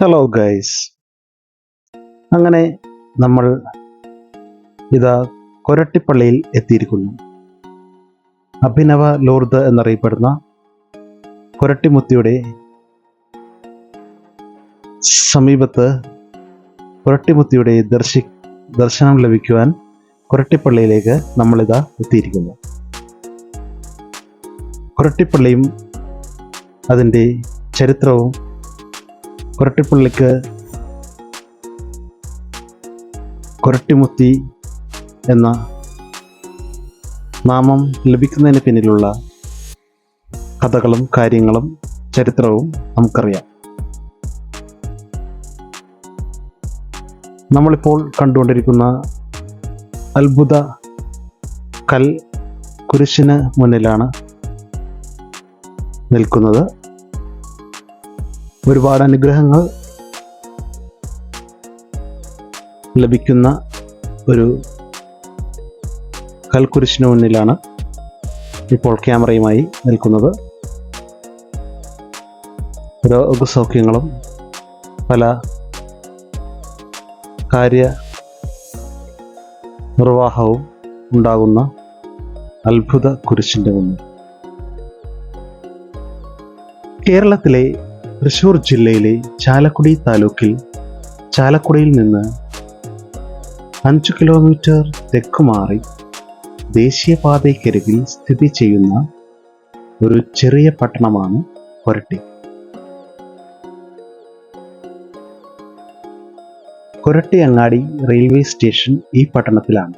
Hello guys, അങ്ങനെ നമ്മൾ ഇതാ കൊരട്ടിപ്പള്ളിയിൽ എത്തിയിരിക്കുന്നു. അഭിനവ ലൂർദ് എന്നറിയപ്പെടുന്ന കൊരട്ടിമുത്തിയുടെ സമീപത്ത് കൊരട്ടിമുത്തിയുടെ ദർശനം ലഭിക്കുവാൻ കൊരട്ടിപ്പള്ളിയിലേക്ക് നമ്മളിതാ എത്തിയിരിക്കുന്നു. കൊരട്ടിപ്പള്ളിയും അതിൻ്റെ ചരിത്രവും കൊരട്ടിപ്പള്ളിക്ക് കൊരട്ടിമുത്തി എന്ന നാമം ലഭിക്കുന്നതിന് പിന്നിലുള്ള കഥകളും കാര്യങ്ങളും ചരിത്രവും നമുക്കറിയാം. നമ്മളിപ്പോൾ കണ്ടുകൊണ്ടിരിക്കുന്ന അത്ഭുത കൽ കുരിശിന് മുന്നിലാണ് നിൽക്കുന്നത്. ഒരുപാട് അനുഗ്രഹങ്ങൾ ലഭിക്കുന്ന ഒരു കൽക്കുരിശിന് മുന്നിലാണ് ഇപ്പോൾ ക്യാമറയുമായി നിൽക്കുന്നത്. രോഗസൗഖ്യങ്ങളും പല കാര്യ നിർവാഹവും ഉണ്ടാകുന്ന അത്ഭുത കുരിശിൻ്റെ മുന്നിൽ. കേരളത്തിലെ തൃശ്ശൂർ ജില്ലയിലെ ചാലക്കുടി താലൂക്കിൽ ചാലക്കുടിയിൽ നിന്ന് 5 കിലോമീറ്റർ തെക്കുമാറി ദേശീയപാതയ്ക്കരികിൽ സ്ഥിതി ചെയ്യുന്ന ഒരു ചെറിയ പട്ടണമാണ് കൊരട്ടി. കൊരട്ടി അങ്ങാടി റെയിൽവേ സ്റ്റേഷൻ ഈ പട്ടണത്തിലാണ്.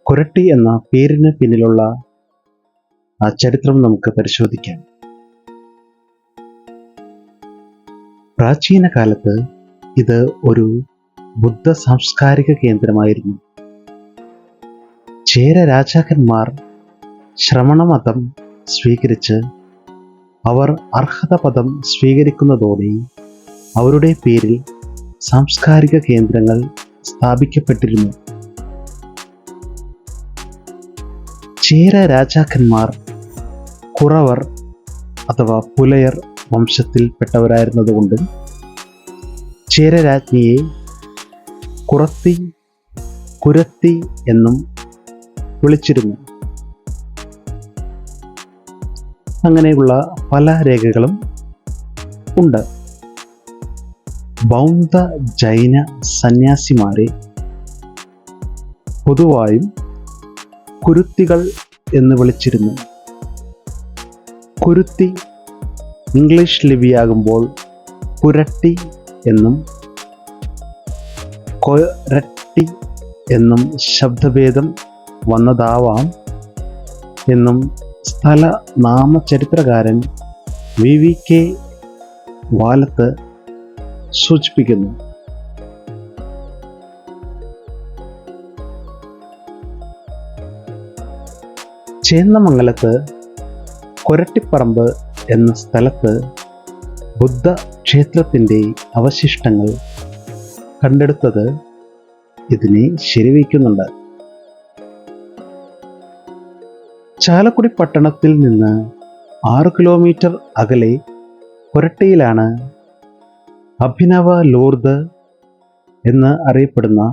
കൊരട്ടി എന്ന പേരിന് പിന്നിലുള്ള ആ ചരിത്രം നമുക്ക് പരിശോധിക്കാം. പ്രാചീന കാലത്ത് ഇത് ഒരു ബുദ്ധ സാംസ്കാരിക കേന്ദ്രമായിരുന്നു. ചേര രാജാക്കന്മാർ ശ്രമണമതം സ്വീകരിച്ച് അവർ അർഹതപദം സ്വീകരിക്കുന്നതോടെ അവരുടെ പേരിൽ സാംസ്കാരിക കേന്ദ്രങ്ങൾ സ്ഥാപിക്കപ്പെട്ടിരുന്നു. ചേര രാജാക്കന്മാർ കുറവർ അഥവാ പുലയർ വംശത്തിൽപ്പെട്ടവരായിരുന്നതുകൊണ്ടും ചേരരാജ്ഞിയെ കുരത്തി എന്നും വിളിച്ചിരുന്നു. അങ്ങനെയുള്ള പല രേഖകളും ഉണ്ട്. ബൗദ്ധ ജൈന സന്യാസിമാരെ പൊതുവായും കുരുത്തികൾ എന്ന് വിളിച്ചിരുന്നു. കുരുത്തി ഇംഗ്ലീഷ് ലിപിയാകുമ്പോൾ കുരട്ടി എന്നും കൊരട്ടി എന്നും ശബ്ദഭേദം വന്നതാവാം എന്നും സ്ഥലനാമചരിത്രകാരൻ VVK വാലത്ത് സൂചിപ്പിക്കുന്നു. ചേന്നമംഗലത്ത് കൊരട്ടിപ്പറമ്പ് എന്ന സ്ഥലത്ത് ബുദ്ധ ക്ഷേത്രത്തിൻ്റെ അവശിഷ്ടങ്ങൾ കണ്ടെടുത്തത് ഇതിനെ ശരിവയ്ക്കുന്നുണ്ട്. ചാലക്കുടി പട്ടണത്തിൽ നിന്ന് 6 കിലോമീറ്റർ അകലെ കൊരട്ടിയിലാണ് അഭിനവ ലൂർദ് എന്ന് അറിയപ്പെടുന്ന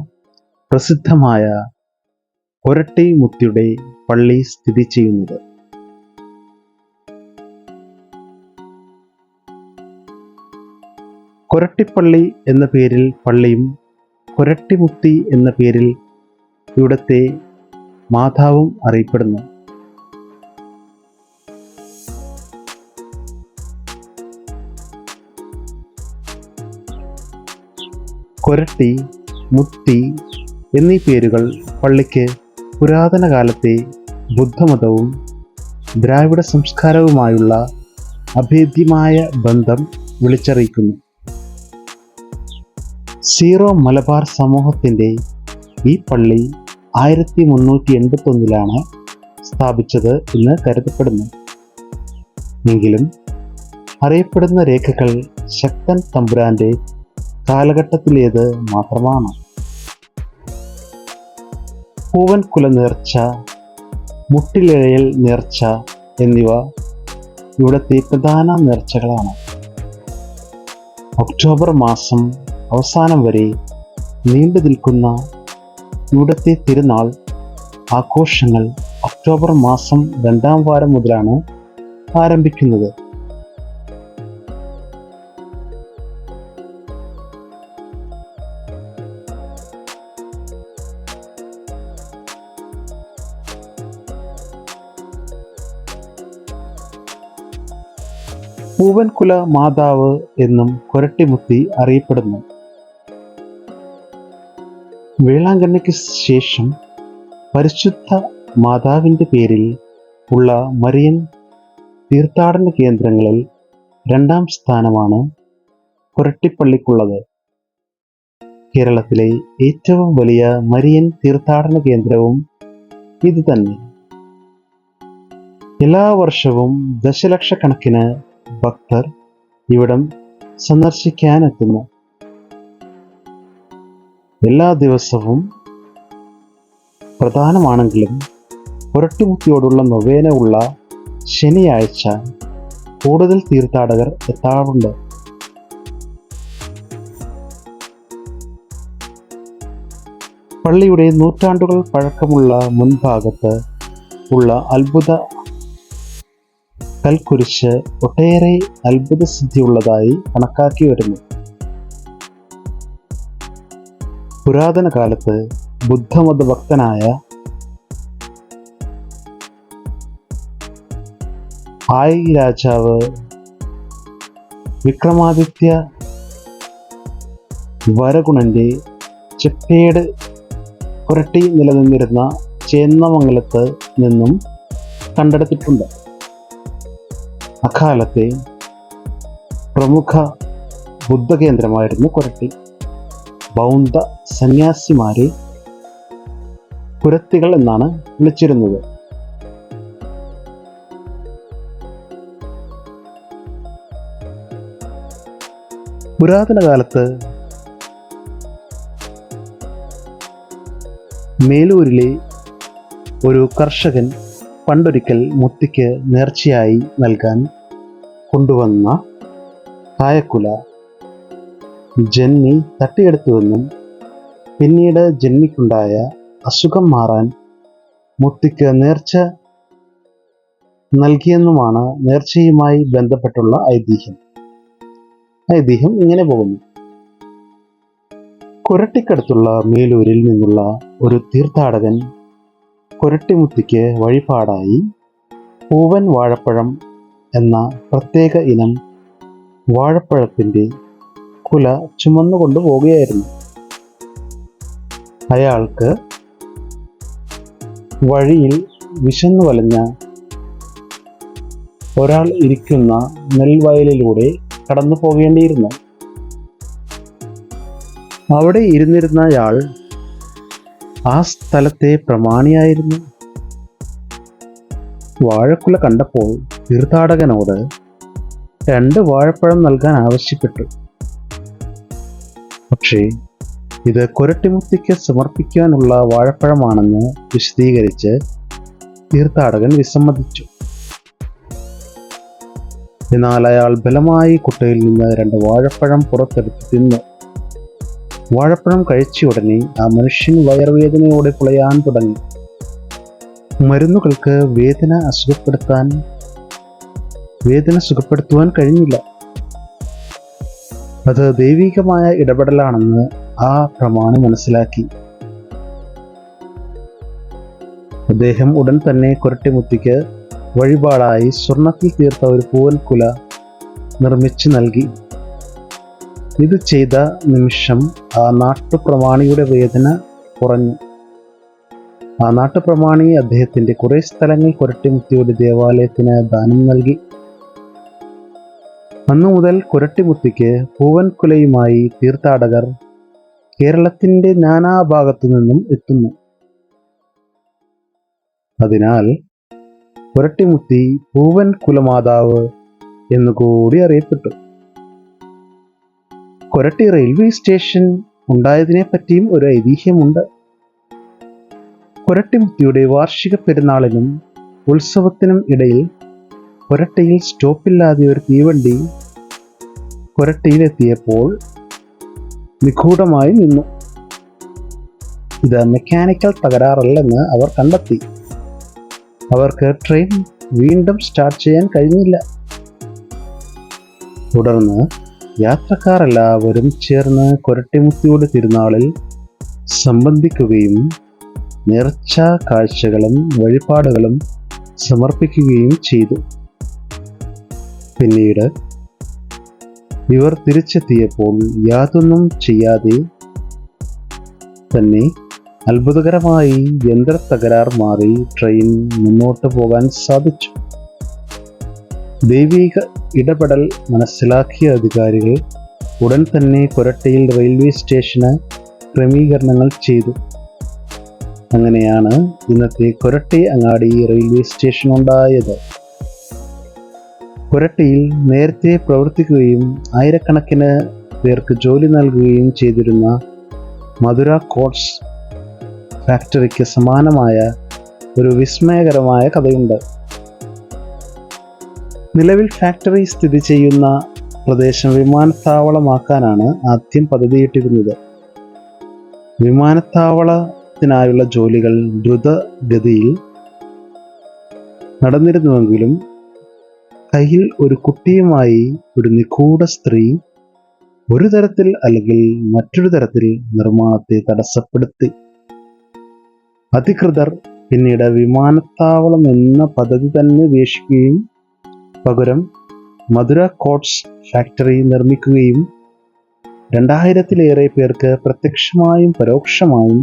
പ്രസിദ്ധമായ കൊരട്ടിമുത്തിയുടെ പള്ളി സ്ഥിതി ചെയ്യുന്നത്. കൊരട്ടിപ്പള്ളി എന്ന പേരിൽ പള്ളിയും കൊരട്ടിമുത്തി എന്ന പേരിൽ ഇവിടുത്തെ മാതാവും അറിയപ്പെടുന്നു. കൊരട്ടി, മുത്തി എന്നീ പേരുകൾ പള്ളിക്ക് പുരാതന കാലത്തെ ബുദ്ധമതവും ദ്രാവിഡ സംസ്കാരവുമായുള്ള അഭേദ്യമായ ബന്ധം വിളിച്ചറിയിക്കുന്നു. സീറോ മലബാർ സമൂഹത്തിൻ്റെ ഈ പള്ളി 1381 സ്ഥാപിച്ചത് എന്ന് കരുതപ്പെടുന്നു. എങ്കിലും അറിയപ്പെടുന്ന രേഖകൾ ശക്തൻ തമ്പുരാന്റെ കാലഘട്ടത്തിലേത് മാത്രമാണ്. പൂവൻകുല നേർച്ച, മുട്ടിലിഴയൽ നേർച്ച എന്നിവ ഇവിടുത്തെ പ്രധാന നേർച്ചകളാണ്. ഒക്ടോബർ മാസം അവസാനം വരെ നീണ്ടു നിൽക്കുന്ന ഇവിടുത്തെ തിരുനാൾ ആഘോഷങ്ങൾ ഒക്ടോബർ മാസം 2-ാം വാരം മുതലാണ് ആരംഭിക്കുന്നത്. പൂവൻകുല മാതാവ് എന്നും കൊരട്ടിമുത്തി അറിയപ്പെടുന്നു. വേളാങ്കണ്ണിക്ക് ശേഷം പരിശുദ്ധ മാതാവിൻ്റെ പേരിൽ ഉള്ള മരിയൻ തീർത്ഥാടന കേന്ദ്രങ്ങളിൽ 2-ാം സ്ഥാനമാണ് കൊരട്ടിപ്പള്ളിക്കുള്ളത്. കേരളത്തിലെ ഏറ്റവും വലിയ മരിയൻ തീർത്ഥാടന കേന്ദ്രവും ഇത് തന്നെ. എല്ലാ വർഷവും ദശലക്ഷക്കണക്കിന് ഭക്തർ ഇവിടം സന്ദർശിക്കാനെത്തുന്നു. എല്ലാ ദിവസവും പ്രധാനമാണെങ്കിലും കൊരട്ടിമുത്തിയോടുള്ള നൊവേന ഉള്ള ശനിയാഴ്ച കൂടുതൽ തീർത്ഥാടകർ എത്താറുണ്ട്. പള്ളിയുടെ നൂറ്റാണ്ടുകൾ പഴക്കമുള്ള മുൻഭാഗത്ത് ഉള്ള അത്ഭുത കൽക്കുരിശ് ഒട്ടേറെ അത്ഭുത സിദ്ധിയുള്ളതായി കണക്കാക്കി വരുന്നു. പുരാതന കാലത്ത് ബുദ്ധമത ഭക്തനായ ആയി രാജാവ് വിക്രമാദിത്യ വരഗുണന്റെ ചെപ്പേട് പുരട്ടി നിലനിന്നിരുന്ന ചേന്നമംഗലത്ത് നിന്നും കണ്ടെടുത്തിട്ടുണ്ട്. അക്കാലത്തെ പ്രമുഖ ബുദ്ധകേന്ദ്രമായിരുന്നു കൊരട്ടി. ബൗദ്ധ സന്യാസിമാരെ പുരത്തികൾ എന്നാണ് വിളിച്ചിരുന്നത്. പുരാതന കാലത്ത് മേലൂരിലെ ഒരു കർഷകൻ പണ്ടൊരിക്കൽ മുത്തിക്ക് നേർച്ചയായി നൽകാൻ കൊണ്ടുവന്ന കായക്കുല ജന്മി തട്ടിയെടുത്തുവെന്നും പിന്നീട് ജന്മിക്കുണ്ടായ അസുഖം മാറാൻ മുത്തിക്ക് നേർച്ച നൽകിയെന്നുമാണ് നേർച്ചയുമായി ബന്ധപ്പെട്ടുള്ള ഐതിഹ്യം ഇങ്ങനെ പോകുന്നു. കൊരട്ടിക്കടുത്തുള്ള മേലൂരിൽ നിന്നുള്ള ഒരു തീർത്ഥാടകൻ കൊരട്ടിമുത്തിക്ക് വഴിപാടായി പൂവൻ വാഴപ്പഴം എന്ന പ്രത്യേക ഇനം വാഴപ്പഴത്തിൻ്റെ കുല ചുമന്നുകൊണ്ടു പോവുകയായിരുന്നു. അയാൾക്ക് വഴിയിൽ വിശന്നു വലഞ്ഞ ഒരാൾ ഇരിക്കുന്ന നെൽവയലിലൂടെ കടന്നു പോകേണ്ടിയിരുന്നു. അവിടെ ഇരുന്നിരുന്നയാൾ ആ സ്ഥലത്തെ പ്രമാണിയായിരുന്നു. വാഴക്കുല കണ്ടപ്പോൾ തീർത്ഥാടകനോട് 2 വാഴപ്പഴം നൽകാൻ ആവശ്യപ്പെട്ടു. പക്ഷേ ഇത് കൊരട്ടിമുത്തിക്ക് സമർപ്പിക്കാനുള്ള വാഴപ്പഴമാണെന്ന് വിശദീകരിച്ച് തീർത്ഥാടകൻ വിസമ്മതിച്ചു. എന്നാൽ അയാൾ ബലമായി കുട്ടയിൽ നിന്ന് 2 വാഴപ്പഴം പുറത്തെടുത്ത് തിന്നു. വാഴപ്പഴം കഴിച്ച ഉടനെ ആ മനുഷ്യൻ വയറുവേദനയോടെ പുളയാൻ തുടങ്ങി. മരുന്നുകൾക്ക് വേദന സുഖപ്പെടുത്തുവാൻ കഴിഞ്ഞില്ല. അത് ദൈവികമായ ഇടപെടലാണെന്ന് ആ പ്രമാണി മനസ്സിലാക്കി. അദ്ദേഹം ഉടൻ തന്നെ കൊരട്ടിമുത്തിക്ക് വഴിപാടായി സ്വർണത്തിൽ തീർത്ത ഒരു പൂവൻകുല നിർമ്മിച്ചു നൽകി. ഇത് ചെയ്ത നിമിഷം ആ നാട്ടുപ്രമാണിയുടെ വേദന കുറഞ്ഞു. ആ നാട്ടുപ്രമാണി അദ്ദേഹത്തിന്റെ കുറെ സ്ഥലങ്ങൾ കൊരട്ടിമുത്തിയുടെ ദേവാലയത്തിന് ദാനം നൽകി. അന്നു മുതൽ കൊരട്ടിമുത്തിക്ക് പൂവൻകുലയുമായി തീർത്ഥാടകർ കേരളത്തിന്റെ നാനാഭാഗത്തു നിന്നും എത്തുന്നു. അതിനാൽ കൊരട്ടിമുത്തി പൂവൻകുലമാതാവ് എന്നുകൂടി അറിയപ്പെട്ടു. കൊരട്ടി റെയിൽവേ സ്റ്റേഷൻ ഉണ്ടായതിനെ പറ്റിയും ഒരു ഐതിഹ്യമുണ്ട്. കൊരട്ടിമുത്തിയുടെ വാർഷിക പെരുന്നാളിനും ഉത്സവത്തിനും ഇടയിൽ കൊരട്ടിയിൽ സ്റ്റോപ്പില്ലാതെ ഒരു തീവണ്ടി പുരട്ടിയിലെത്തിയപ്പോൾ നിഗൂഢമായി നിന്നു. ഇത് മെക്കാനിക്കൽ തകരാറല്ലെന്ന് അവർ കണ്ടെത്തി. അവർക്ക് ട്രെയിൻ വീണ്ടും സ്റ്റാർട്ട് ചെയ്യാൻ കഴിഞ്ഞില്ല. തുടർന്ന് യാത്രക്കാർ എല്ലാവരും ചേർന്ന് കൊരട്ടിമുത്തിയുടെ തിരുനാളിൽ സംബന്ധിക്കുകയും നേർച്ച കാഴ്ചകളും വഴിപാടുകളും സമർപ്പിക്കുകയും ചെയ്തു. പിന്നീട് ഇവർ തിരിച്ചെത്തിയപ്പോൾ യാതൊന്നും ചെയ്യാതെ തന്നെ അത്ഭുതകരമായി യന്ത്ര തകരാർ മാറി ട്രെയിൻ മുന്നോട്ട് പോകാൻ സാധിച്ചു. ദൈവിക ഇടപെടൽ മനസ്സിലാക്കിയ അധികാരികൾ ഉടൻ തന്നെ കൊരട്ടിയിൽ റെയിൽവേ സ്റ്റേഷന് ക്രമീകരണങ്ങൾ ചെയ്തു. അങ്ങനെയാണ് ഇന്നത്തെ കൊരട്ടി അങ്ങാടി റെയിൽവേ സ്റ്റേഷൻ ഉണ്ടായത്. കൊരട്ടിയിൽ നേരത്തെ പ്രവർത്തിക്കുകയും ആയിരക്കണക്കിന് പേർക്ക് ജോലി നൽകുകയും ചെയ്തിരുന്ന മധുര കോട്സ് ഫാക്ടറിക്ക് സമാനമായ ഒരു വിസ്മയകരമായ കഥയുണ്ട്. നിലവിൽ ഫാക്ടറി സ്ഥിതി ചെയ്യുന്ന പ്രദേശം വിമാനത്താവളമാക്കാനാണ് ആദ്യം പദ്ധതിയിട്ടിരുന്നത്. വിമാനത്താവളത്തിനായുള്ള ജോലികൾ ദ്രുതഗതിയിൽ നടന്നിരുന്നുവെങ്കിലും കയ്യിൽ ഒരു കുട്ടിയുമായി ഒരു നിഗൂഢ സ്ത്രീ ഒരു തരത്തിൽ അല്ലെങ്കിൽ മറ്റൊരു തരത്തിൽ നിർമ്മാണത്തെ തടസ്സപ്പെടുത്തി. അധികൃതർ പിന്നീട് വിമാനത്താവളം എന്ന പദ്ധതി തന്നെ ഉപേക്ഷിക്കുകയും പകരം മധുര കോട്സ് ഫാക്ടറി നിർമ്മിക്കുകയും 2000-ലേറെ പേർക്ക് പ്രത്യക്ഷമായും പരോക്ഷമായും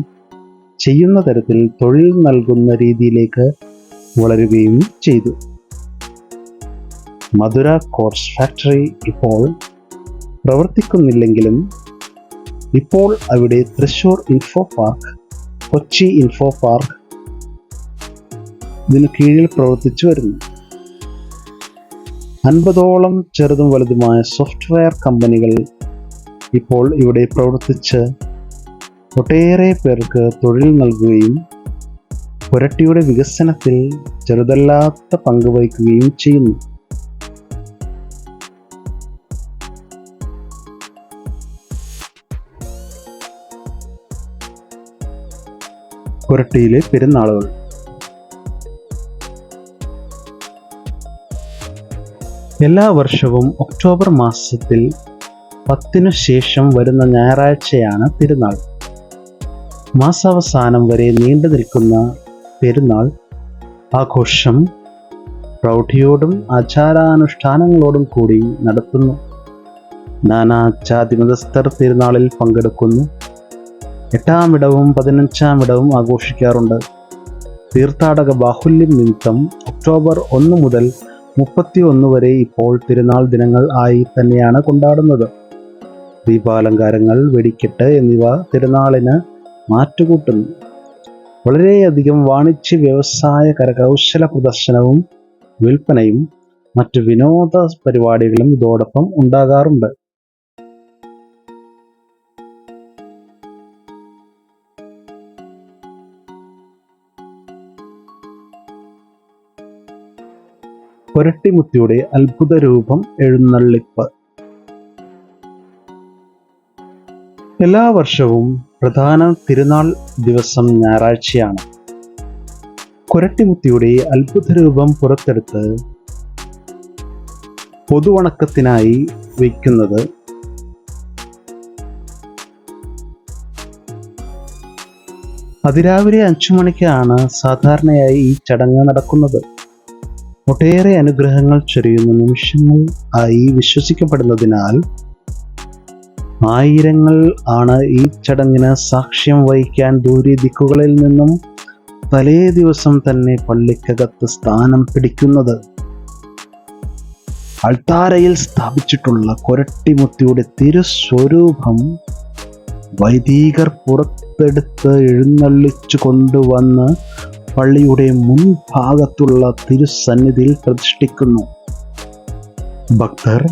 ചെയ്യുന്ന തരത്തിൽ തൊഴിൽ നൽകുന്ന രീതിയിലേക്ക് വളരുകയും ചെയ്തു. മധുര കോട്സ് ഫാക്ടറി ഇപ്പോൾ പ്രവർത്തിക്കുന്നില്ലെങ്കിലും ഇപ്പോൾ അവിടെ Thrissur info park, Kochi info park ഇതിനു കീഴിൽ പ്രവർത്തിച്ചു വരുന്നു. 50ഓളം ചെറുതും വലുതുമായ സോഫ്റ്റ്വെയർ കമ്പനികൾ ഇപ്പോൾ ഇവിടെ പ്രവർത്തിച്ച് ഒട്ടേറെ പേർക്ക് തൊഴിൽ നൽകുകയും കൊരട്ടിയുടെ വികസനത്തിൽ ചെറുതല്ലാത്ത പങ്ക് വഹിക്കുകയും ചെയ്യുന്നു. കൊരട്ടിയിലെ പെരുന്നാളുകൾ. എല്ലാ വർഷവും ഒക്ടോബർ മാസത്തിൽ 10-നു ശേഷം വരുന്ന ഞായറാഴ്ചയാണ് തിരുനാൾ. മാസാവസാനം വരെ നീണ്ടു നിൽക്കുന്ന പെരുന്നാൾ ആഘോഷം പ്രൗഢിയോടും ആചാരാനുഷ്ഠാനങ്ങളോടും കൂടി നടത്തുന്നു. നാനാ ജാതി മതസ്ഥർ തിരുനാളിൽ പങ്കെടുക്കുന്നു. 8-ാം ഇടവും 15-ാം ഇടവും ആഘോഷിക്കാറുണ്ട്. തീർത്ഥാടക ബാഹുല്യം നിമിത്തം ഒക്ടോബർ 1 മുതൽ 31 വരെ ഇപ്പോൾ തിരുനാൾ ദിനങ്ങൾ ആയി തന്നെയാണ് കൊണ്ടാടുന്നത്. ദീപാലങ്കാരങ്ങൾ, വെടിക്കെട്ട് എന്നിവ തിരുനാളിന് മാറ്റുകൂട്ടുന്നു. വളരെയധികം വാണിജ്യ വ്യവസായ കരകൗശല പ്രദർശനവും വിൽപ്പനയും മറ്റു വിനോദ പരിപാടികളും ഇതോടൊപ്പം ഉണ്ടാകാറുണ്ട്. കൊരട്ടിമുത്തിയുടെ അത്ഭുത രൂപം എഴുന്നള്ളിപ്പ്. എല്ലാ വർഷവും പ്രധാന തിരുനാൾ ദിവസം ഞായറാഴ്ചയാണ്. കൊരട്ടിമുത്തിയുടെ അത്ഭുത രൂപം പുറത്തെടുത്ത് പൊതുവണക്കത്തിനായി വയ്ക്കുന്നത് അതിരാവിലെ 5 മണിക്കാണ് സാധാരണയായി ഈ ചടങ്ങ് നടക്കുന്നത്. ഒട്ടേറെ അനുഗ്രഹങ്ങൾ ചൊരിയുന്ന നിമിഷങ്ങൾ ആയി വിശ്വസിക്കപ്പെടുന്നതിനാൽ ആയിരങ്ങൾ ആണ് ഈ ചടങ്ങിന് സാക്ഷ്യം വഹിക്കാൻ ദൂരെ ദിക്കുകളിൽ നിന്നും തലേ ദിവസം തന്നെ പള്ളിക്കകത്ത് സ്ഥാനം പിടിക്കുന്നത്. അൾത്താരയിൽ സ്ഥാപിച്ചിട്ടുള്ള കൊരട്ടിമുത്തിയുടെ തിരുസ്വരൂപം വൈദികർ പുറത്തെടുത്ത് എഴുന്നള്ളിച്ചു കൊണ്ടുവന്ന് പള്ളിയുടെ മുൻഭാഗത്തുള്ള തിരുസന്നിധിയിൽ പ്രതിഷ്ഠിക്കുന്നു. ഭക്തർ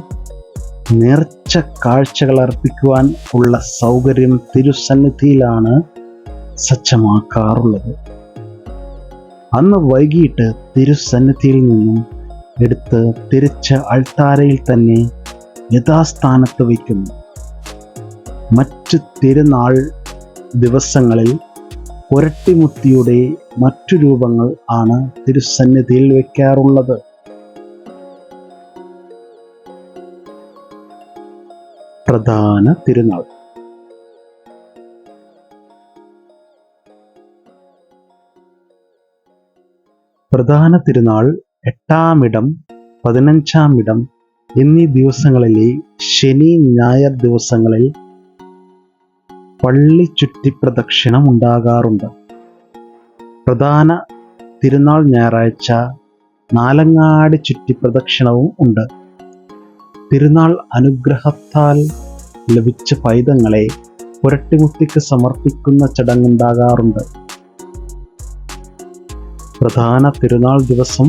നേർച്ച കാഴ്ചകൾ അർപ്പിക്കുവാൻ ഉള്ള സൗകര്യം തിരുസന്നിധിയിലാണ് സജ്ജമാക്കാറുള്ളത്. അന്ന് വൈകിട്ട് തിരുസന്നിധിയിൽ നിന്നും എടുത്ത് തിരിച്ച് അൾത്താരയിൽ തന്നെ യഥാസ്ഥാനത്ത് വയ്ക്കുന്നു. മറ്റ് തിരുനാൾ ദിവസങ്ങളിൽ പുരട്ടിമുത്തിയുടെ മറ്റു രൂപങ്ങൾ ആണ് തിരുസന്നിധിയിൽ വയ്ക്കാറുള്ളത്. പ്രധാന തിരുനാൾ. പ്രധാന തിരുനാൾ 8-ാം ഇടം, 15-ാം ഇടം എന്നീ ദിവസങ്ങളിലെ ശനി ഞായർ ദിവസങ്ങളിൽ പള്ളി ചുറ്റിപ്രദക്ഷിണം ഉണ്ടാകാറുണ്ട്. പ്രധാന തിരുനാൾ ഞായറാഴ്ച നാലങ്ങാടി ചുറ്റിപ്രദക്ഷിണവും ഉണ്ട്. തിരുനാൾ അനുഗ്രഹത്താൽ ലഭിച്ച പൈതങ്ങളെ പുരട്ടിമുത്തിക്ക് സമർപ്പിക്കുന്ന ചടങ്ങുണ്ടാകാറുണ്ട്. പ്രധാന തിരുനാൾ ദിവസം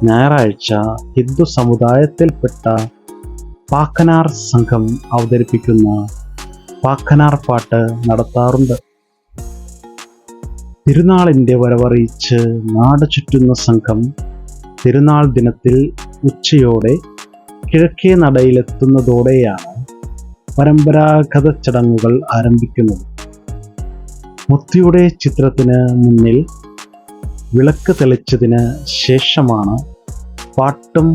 ഞായറാഴ്ച ഹിന്ദു സമുദായത്തിൽപ്പെട്ട പാക്കനാർ സംഘം അവതരിപ്പിക്കുന്ന പാക്കനാർ പാട്ട് നടത്താറുണ്ട്. തിരുനാളിൻ്റെ വരവറിയിച്ച് നാട് ചുറ്റുന്ന സംഘം തിരുനാൾ ദിനത്തിൽ ഉച്ചയോടെ കിഴക്കേ നടയിലെത്തുന്നതോടെയാണ് പരമ്പരാഗത ചടങ്ങുകൾ ആരംഭിക്കുന്നത്. മുത്തിയുടെ ചിത്രത്തിന് മുന്നിൽ വിളക്ക് തെളിച്ചതിന് ശേഷമാണ് പാട്ടും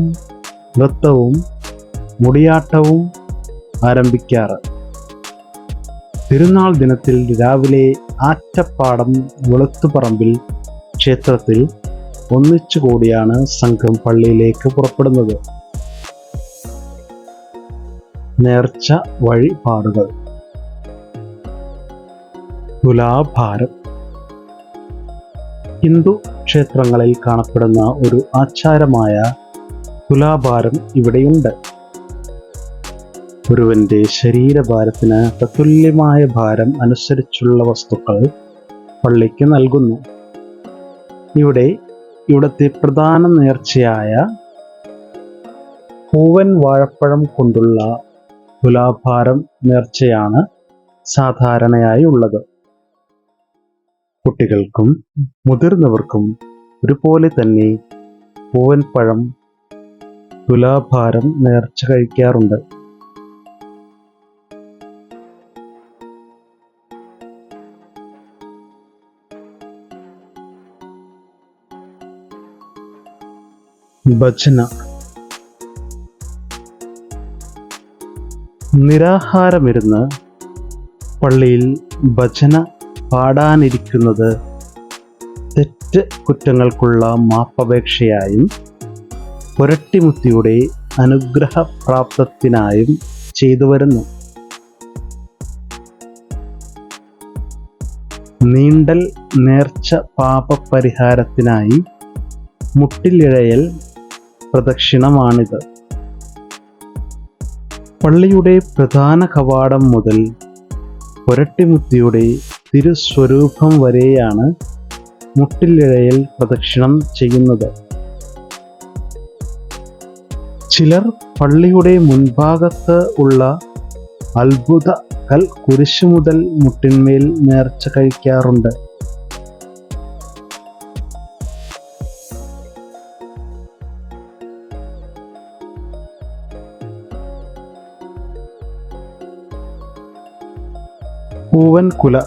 നൃത്തവും മുടിയാട്ടവും ആരംഭിക്കാറ്. തിരുനാൾ ദിനത്തിൽ രാവിലെ ആറ്റപ്പാടം വെളുത്തുപറമ്പിൽ ക്ഷേത്രത്തിൽ ഒന്നിച്ചുകൂടിയാണ് സംഘം പള്ളിയിലേക്ക് പുറപ്പെടുന്നത്. നേർച്ച വഴിപാടുകൾ. തുലാഭാരം. ഹിന്ദു ക്ഷേത്രങ്ങളിൽ കാണപ്പെടുന്ന ഒരു ആചാരമായ തുലാഭാരം ഇവിടെയുണ്ട്. ഒരുവന്റെ ശരീരഭാരത്തിന് തത്തുല്യമായ ഭാരം അനുസരിച്ചുള്ള വസ്തുക്കൾ പള്ളിക്ക് നൽകുന്നു. ഇവിടുത്തെ പ്രധാന നേർച്ചയായ പൂവൻ വാഴപ്പഴം കൊണ്ടുള്ള തുലാഭാരം നേർച്ചയാണ് സാധാരണയായി ഉള്ളത്. കുട്ടികൾക്കും മുതിർന്നവർക്കും ഒരുപോലെ തന്നെ പൂവൻപഴം തുലാഭാരം നേർച്ച കഴിക്കാറുണ്ട്. ഭജന. നിരാഹാരമിരുന്ന് പള്ളിയിൽ ഭജന പാടാനിരിക്കുന്നത് തെറ്റ് കുറ്റങ്ങൾക്കുള്ള മാപ്പപേക്ഷയായും പുരട്ടിമുത്തിയുടെ അനുഗ്രഹപ്രാപ്തത്തിനായും ചെയ്തു വരുന്നു. നീണ്ടൽ നേർച്ച പാപപരിഹാരത്തിനായി മുട്ടിലിഴയൽ പ്രദക്ഷിണമാണിത്. പള്ളിയുടെ പ്രധാന കവാടം മുതൽ പുരട്ടിമുത്തിയുടെ തിരുസ്വരൂപം വരെയാണ് മുട്ടിലിഴയൽ പ്രദക്ഷിണം ചെയ്യുന്നത്. ചിലർ പള്ളിയുടെ മുൻഭാഗത്ത് ഉള്ള അത്ഭുത കൽ കുരിശു മുതൽ മുട്ടിന്മേൽ നേർച്ച കഴിക്കാറുണ്ട്. പൂവൻകുല.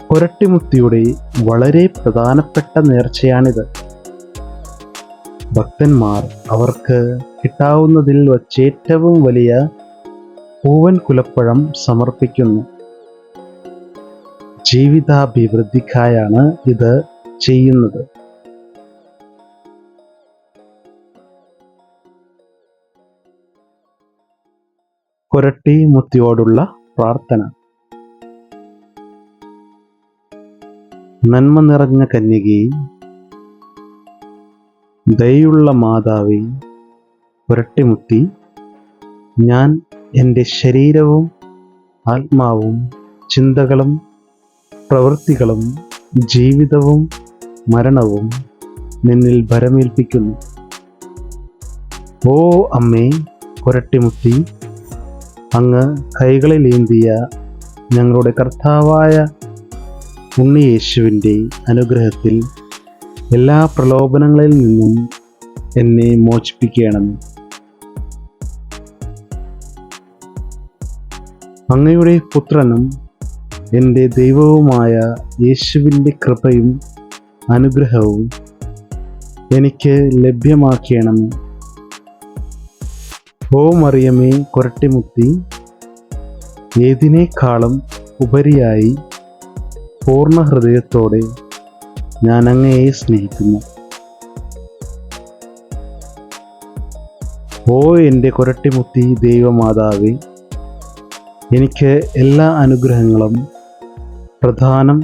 പുരട്ടിമുത്തിയുടെ വളരെ പ്രധാനപ്പെട്ട നേർച്ചയാണിത്. ഭക്തന്മാർ അവർക്ക് കിട്ടാവുന്നതിൽ വച്ചേറ്റവും വലിയ പൂവൻകുലപ്പഴം സമർപ്പിക്കുന്നു. ജീവിതാഭിവൃദ്ധിക്കായാണ് ഇത് ചെയ്യുന്നത്. പുരട്ടിമുത്തിയോടുള്ള പ്രാർത്ഥന. നന്മ നിറഞ്ഞ കന്യകേ, ദയുള്ള മാതാവേ, പുരട്ടിമുത്തി, ഞാൻ എൻ്റെ ശരീരവും ആത്മാവും ചിന്തകളും പ്രവൃത്തികളും ജീവിതവും മരണവും നിന്നിൽ ഭരമേൽപ്പിക്കുന്നു. ഓ അമ്മേ പുരട്ടിമുത്തി, അങ്ങ് കൈകളിലേന്തിയ ഞങ്ങളുടെ കർത്താവായ ഉണ്ണിയേശുവിൻ്റെ അനുഗ്രഹത്തിൽ എല്ലാ പ്രലോഭനങ്ങളിൽ നിന്നും എന്നെ മോചിപ്പിക്കണമേ. അങ്ങയുടെ പുത്രനും എൻ്റെ ദൈവവുമായ യേശുവിൻ്റെ കൃപയും അനുഗ്രഹവും എനിക്ക് ലഭ്യമാക്കണമേ. ഓ മറിയമേ കൊരട്ടിമുത്തി, ഏതിനേക്കാളും ഉപരിയായി പൂർണ്ണ ഹൃദയത്തോടെ ഞാൻ അങ്ങയെ സ്നേഹിക്കുന്നു. ഓ എൻ്റെ കൊരട്ടിമുത്തി ദൈവമാതാവേ, എനിക്ക് എല്ലാ അനുഗ്രഹങ്ങളും പ്രദാനം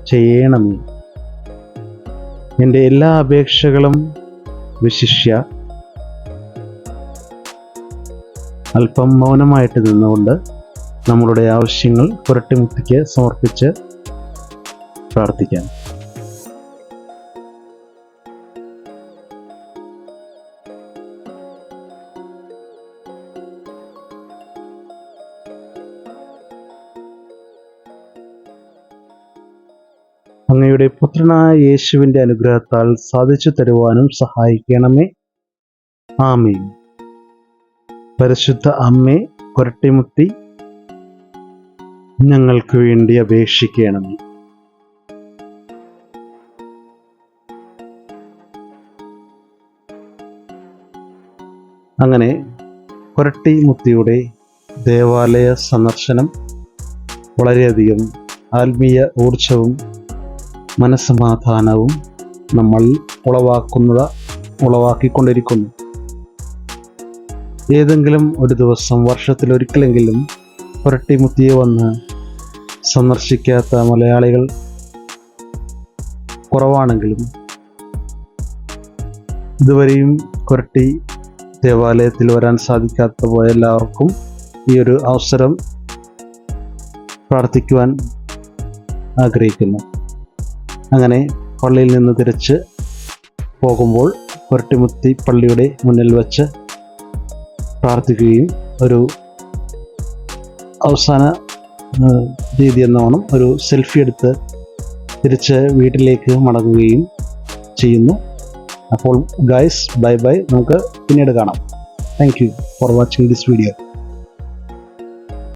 ചെയ്യണമേ. എൻ്റെ എല്ലാ അപേക്ഷകളും വിശിഷ്യ അല്പം മൗനമായിട്ട് നിന്നുകൊണ്ട് നമ്മളുടെ ആവശ്യങ്ങൾ കൊരട്ടിമുത്തിക്ക് സമർപ്പിച്ച് പ്രാർത്ഥിക്കാം. അങ്ങയുടെ പുത്രനായ യേശുവിൻ്റെ അനുഗ്രഹത്താൽ സാധിച്ചു തരുവാനും സഹായിക്കണമേ. ആമേൻ. പരിശുദ്ധ അമ്മേ കൊരട്ടിമുത്തി, ഞങ്ങൾക്ക് വേണ്ടി അപേക്ഷിക്കണമേ. അങ്ങനെ കൊരട്ടിമുത്തിയുടെ ദേവാലയ സന്ദർശനം വളരെയധികം ആത്മീയ ഊർജവും മനസ്സമാധാനവും നമ്മൾ ഉളവാക്കിക്കൊണ്ടിരിക്കുന്നു. ഏതെങ്കിലും ഒരു ദിവസം വർഷത്തിലൊരിക്കലെങ്കിലും കൊരട്ടിമുത്തിയെ വന്ന് സന്ദർശിക്കാത്ത മലയാളികൾ കുറവാണെങ്കിലും ഇതുവരെയും കൊരട്ടി ദേവാലയത്തിൽ വരാൻ സാധിക്കാത്ത പോയ എല്ലാവർക്കും ഈ ഒരു അവസരം പ്രാർത്ഥിക്കുവാൻ ആഗ്രഹിക്കുന്നു. അങ്ങനെ പള്ളിയിൽ നിന്ന് തിരിച്ച് പോകുമ്പോൾ കൊരട്ടിമുത്തി പള്ളിയുടെ മുന്നിൽ വച്ച് പ്രാർത്ഥിക്കുകയും ഒരു അവസാന രീതി എന്നോണം ഒരു സെൽഫി എടുത്ത് തിരിച്ച് വീട്ടിലേക്ക് മടങ്ങുകയും ചെയ്യുന്നു. അപ്പോൾ ഗൈസ്, ബൈ ബൈ. നമുക്ക് പിന്നീട് കാണാം. Thank you for watching this video.